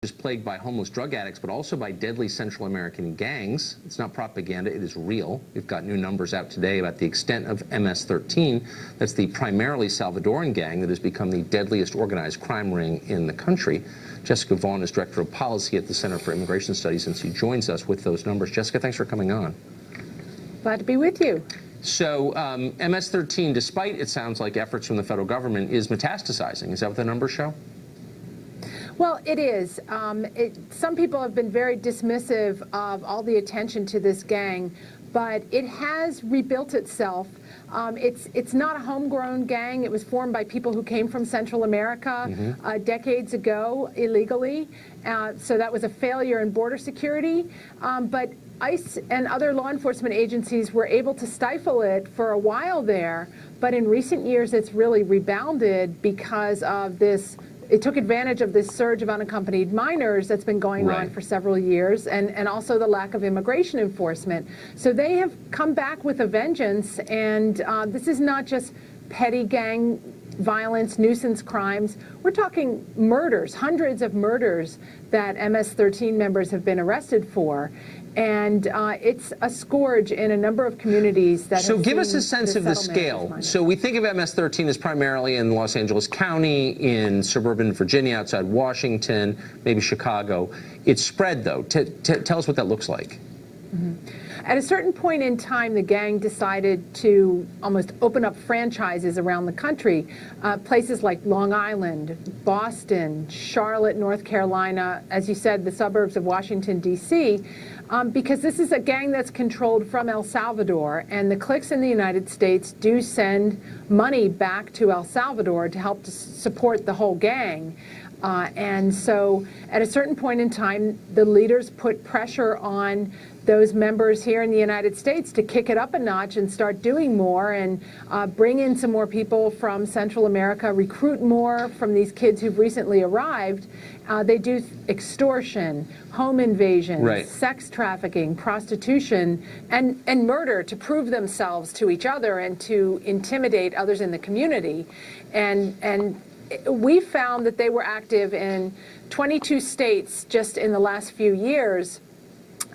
is plagued by homeless drug addicts, but also by deadly Central American gangs. It's not propaganda, it is real. We've got new numbers out today about the extent of MS-13. That's the primarily Salvadoran gang that has become the deadliest organized crime ring in the country. Jessica Vaughn is Director of Policy at the Center for Immigration Studies, and she joins us with those numbers. Jessica, thanks for coming on. Glad to be with you. So MS-13, despite, it sounds like, efforts from the federal government, is metastasizing. Is that what the numbers show? Well, it is. Some people have been very dismissive of all the attention to this gang, but it has rebuilt itself. It's not a homegrown gang. It was formed by people who came from Central America decades ago illegally. So that was a failure in border security. But ICE and other law enforcement agencies were able to stifle it for a while there. But in recent years, it's really rebounded because of this. It took advantage of this surge of unaccompanied minors that's been going on for several years, and also the lack of immigration enforcement. So they have come back with a vengeance, and this is not just petty gang violence, nuisance crimes. We're talking murders, hundreds of murders that MS-13 members have been arrested for. And it's a scourge in a number of communities that So give us a sense of the scale. So we think of MS-13 as primarily in Los Angeles County, in suburban Virginia, outside Washington, maybe Chicago. It's spread, though. Tell us what that looks like. At a certain point in time, the gang decided to almost open up franchises around the country. Places like Long Island, Boston, Charlotte, North Carolina, as you said, the suburbs of Washington, D.C., because this is a gang that's controlled from El Salvador, and the cliques in the United States do send money back to El Salvador to help to support the whole gang. And so at a certain point in time, the leaders put pressure on those members here in the United States to kick it up a notch and start doing more and bring in some more people from Central America, recruit more from these kids who've recently arrived. They do extortion, home invasion, sex trafficking, prostitution, and murder to prove themselves to each other and to intimidate others in the community. And we found that they were active in 22 states just in the last few years,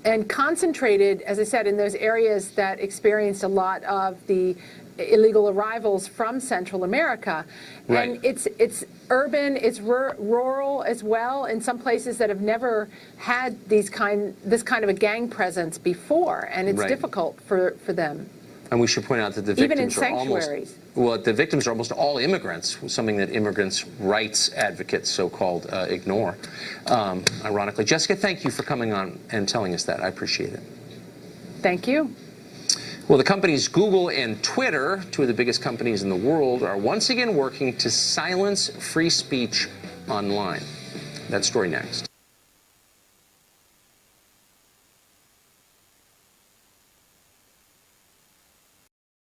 and concentrated, as I said, in those areas that experienced a lot of the illegal arrivals from Central America. And it's urban, it's rural as well, in some places that have never had this kind of a gang presence before, and it's difficult for them. And we should point out that the victims are almost, the victims are almost all immigrants, something that immigrants' rights advocates, so-called, ignore, ironically. Jessica, thank you for coming on and telling us that. I appreciate it. Thank you. Well, the companies Google and Twitter, two of the biggest companies in the world, are once again working to silence free speech online. That story next.